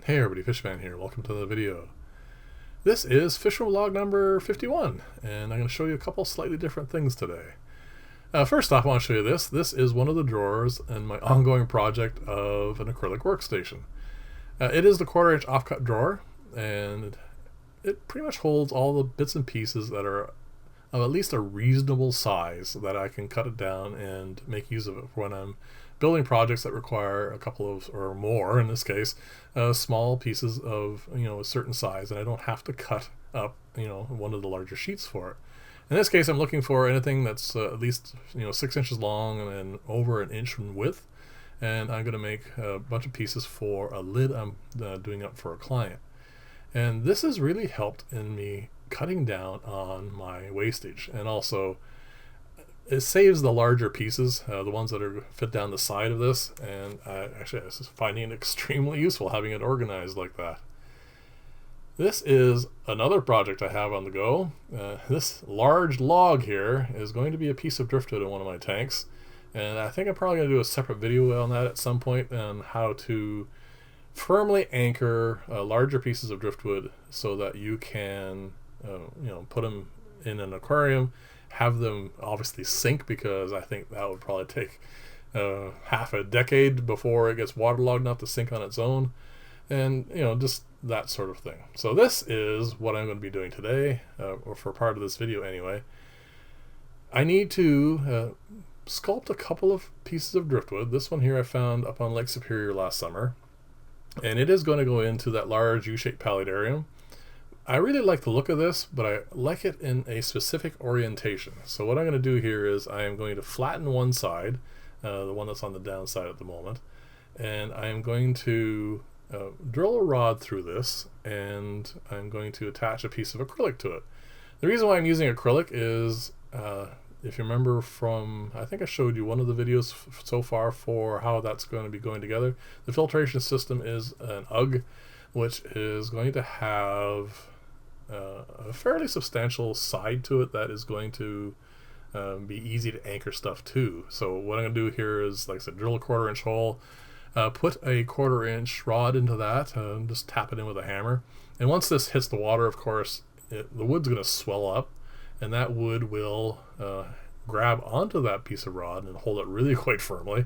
Hey everybody, Fishman here. Welcome to the video. This is fish room log number 51, and I'm going to show you a couple slightly different things today. First off, I want to show you this. This is one of the drawers in my ongoing project of an acrylic workstation. It is the 1/4-inch offcut drawer, and it pretty much holds all the bits and pieces that are of at least a reasonable size that I can cut it down and make use of it for when I'm building projects that require a couple of, or more in this case, small pieces of, a certain size, and I don't have to cut up, one of the larger sheets for it. In this case, I'm looking for anything that's at least, 6 inches long and over an inch in width, and I'm going to make a bunch of pieces for a lid I'm doing up for a client. And this has really helped in me cutting down on my wastage, and also it saves the larger pieces, the ones that are fit down the side of this, and actually I was finding it extremely useful having it organized like that. This is another project I have on the go. This large log here is going to be a piece of driftwood in one of my tanks, and I think I'm probably going to do a separate video on that at some point on how to firmly anchor larger pieces of driftwood so that you can put them in an aquarium, have them obviously sink, because I think that would probably take half a decade before it gets waterlogged enough to sink on its own, and just that sort of thing. So this is what I'm going to be doing today, or for part of this video anyway. I need to sculpt a couple of pieces of driftwood. This one here I found up on Lake Superior last summer, and it is going to go into that large U-shaped paludarium. I really like the look of this, but I like it in a specific orientation. So what I'm going to do here is I am going to flatten one side, the one that's on the downside at the moment, and I am going to drill a rod through this, and I'm going to attach a piece of acrylic to it. The reason why I'm using acrylic is, if you remember from, I think I showed you one of the videos so far for how that's going to be going together. The filtration system is an UGG, which is going to have a fairly substantial side to it that is going to be easy to anchor stuff to. So what I'm going to do here is, like I said, drill a 1/4-inch hole, put a 1/4-inch rod into that, and just tap it in with a hammer. And once this hits the water, of course, the wood's going to swell up, and that wood will grab onto that piece of rod and hold it really quite firmly.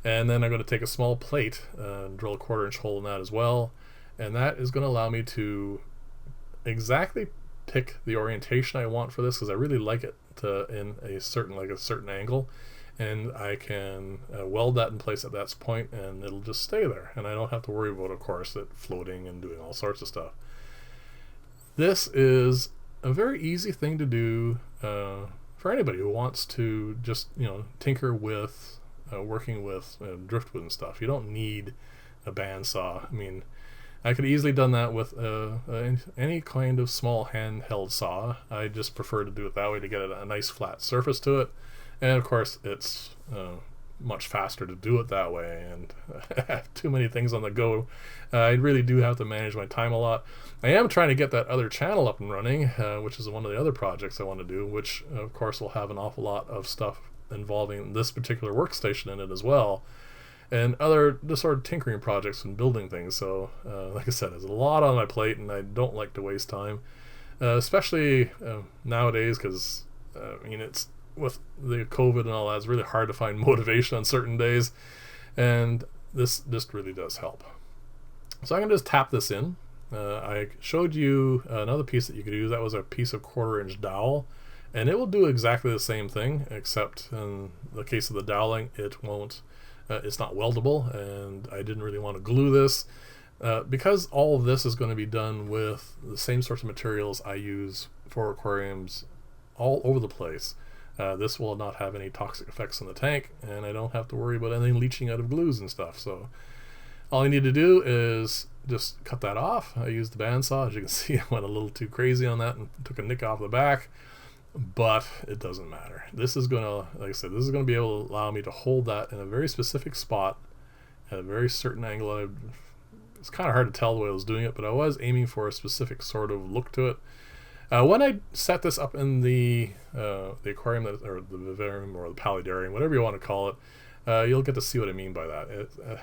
And then I'm going to take a small plate and drill a 1/4-inch hole in that as well, and that is going to allow me to exactly pick the orientation I want for this, because I really like it in a certain angle, and I can weld that in place at that point, and it'll just stay there, and I don't have to worry about, of course, it floating and doing all sorts of stuff. This is a very easy thing to do for anybody who wants to just tinker with working with driftwood and stuff. You don't need a bandsaw. I mean, I could easily done that with any kind of small handheld saw. I just prefer to do it that way to get a nice flat surface to it, and of course it's much faster to do it that way, and I have too many things on the go. I really do have to manage my time a lot. I am trying to get that other channel up and running, which is one of the other projects I want to do, which of course will have an awful lot of stuff involving this particular workstation in it as well, and other just sort of tinkering projects and building things. So like I said, there's a lot on my plate, and I don't like to waste time, especially nowadays, because it's with the COVID and all that, it's really hard to find motivation on certain days, and this just really does help. So I'm going to just tap this in. I showed you another piece that you could use. That was a piece of 1/4-inch dowel, and it will do exactly the same thing, except in the case of the doweling, it won't it's not weldable, and I didn't really want to glue this because all of this is going to be done with the same sorts of materials I use for aquariums all over the place. This will not have any toxic effects in the tank, and I don't have to worry about anything leaching out of glues and stuff. So all I need to do is just cut that off. I used the bandsaw. As you can see, I went a little too crazy on that and took a nick off the back, but it doesn't matter. This is going to, like I said, this is going to be able to allow me to hold that in a very specific spot at a very certain angle. It's kind of hard to tell the way I was doing it, but I was aiming for a specific sort of look to it. When I set this up in the aquarium, or the vivarium, or the paludarium, whatever you want to call it, you'll get to see what I mean by that.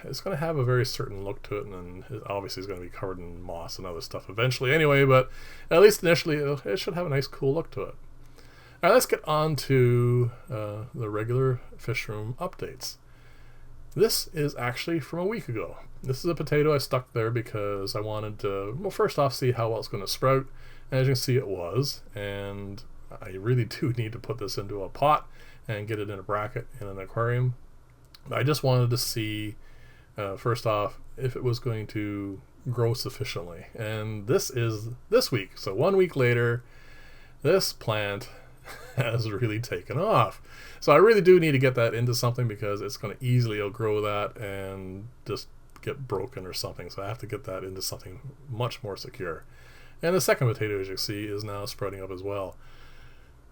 It's going to have a very certain look to it, and then it obviously is going to be covered in moss and other stuff eventually anyway, but at least initially it should have a nice cool look to it. All right, let's get on to the regular fish room updates. This is actually from a week ago. This is a potato I stuck there because I wanted to, well, first off, see how well it's going to sprout. And as you can see, it was. And I really do need to put this into a pot and get it in a bracket in an aquarium. I just wanted to see, first off, if it was going to grow sufficiently. And this is this week. So 1 week later, this plant has really taken off. So I really do need to get that into something because it's going to easily outgrow that and just get broken or something. So I have to get that into something much more secure. And the second potato, as you see, is now sprouting up as well.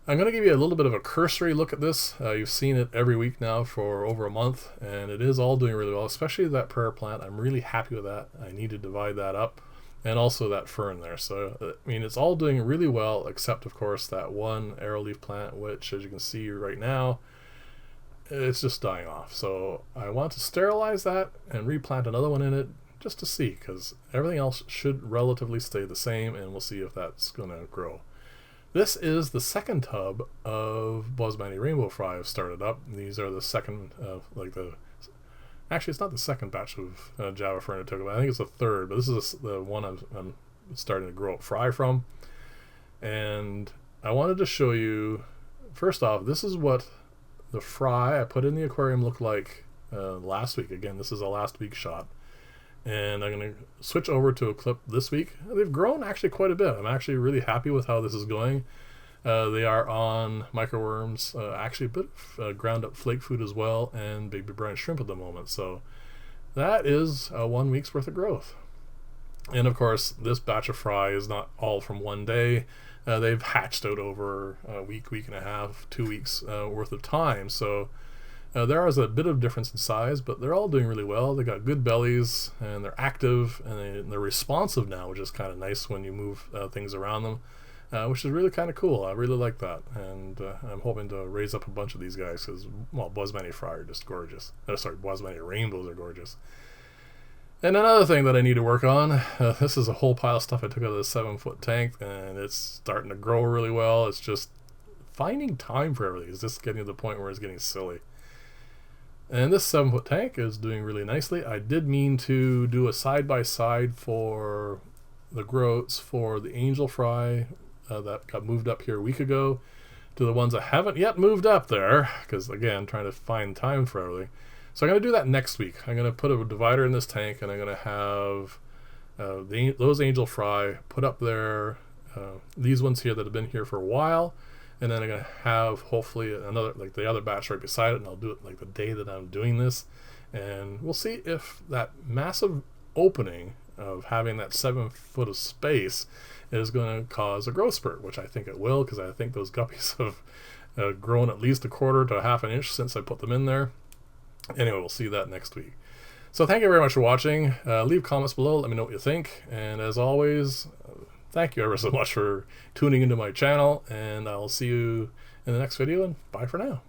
I'm going to give you a little bit of a cursory look at this. You've seen it every week now for over a month, and it is all doing really well, especially that prayer plant. I'm really happy with that. I need to divide that up, and also that fern there. So, I mean, it's all doing really well, except, of course, that one arrowleaf plant, which, as you can see right now, it's just dying off. So I want to sterilize that and replant another one in it just to see, because everything else should relatively stay the same, and we'll see if that's going to grow. This is the second tub of Bosmani rainbow fry I've started up. These are the second, actually it's not the second batch of Java fern I took, but I think it's the third, but this is the one I'm starting to grow up fry from. And I wanted to show you, first off, this is what the fry I put in the aquarium looked like last week. Again, this is a last week shot. And I'm going to switch over to a clip this week. They've grown actually quite a bit. I'm actually really happy with how this is going. They are on microworms, actually a bit of ground up flake food as well, and baby brine shrimp at the moment. So that is 1 week's worth of growth. And of course, this batch of fry is not all from one day. They've hatched out over a week, week and a half, 2 weeks worth of time. So there is a bit of difference in size, but they're all doing really well. They got good bellies, and they're active, and they're responsive now, which is kind of nice when you move things around them, which is really kind of cool. I really like that, and I'm hoping to raise up a bunch of these guys because, well, Bosmani fry are just gorgeous. Bosmani rainbows are gorgeous. And another thing that I need to work on, this is a whole pile of stuff I took out of the 7-foot tank, and it's starting to grow really well. It's just finding time for everything. It's just getting to the point where it's getting silly. And this 7-foot tank is doing really nicely. I did mean to do a side-by-side for the growths for the angel fry that got moved up here a week ago to the ones that haven't yet moved up there, because, again, trying to find time for everything. So I'm going to do that next week. I'm going to put a divider in this tank, and I'm going to have those angel fry put up there, these ones here that have been here for a while. And then I'm going to have, hopefully, another, like the other batch right beside it, and I'll do it like the day that I'm doing this. And we'll see if that massive opening of having that 7 foot of space is going to cause a growth spurt, which I think it will, because I think those guppies have grown at least a quarter to a half an inch since I put them in there. Anyway, we'll see that next week. So thank you very much for watching. Leave comments below, let me know what you think. And as always, thank you ever so much for tuning into my channel, and I'll see you in the next video, and bye for now.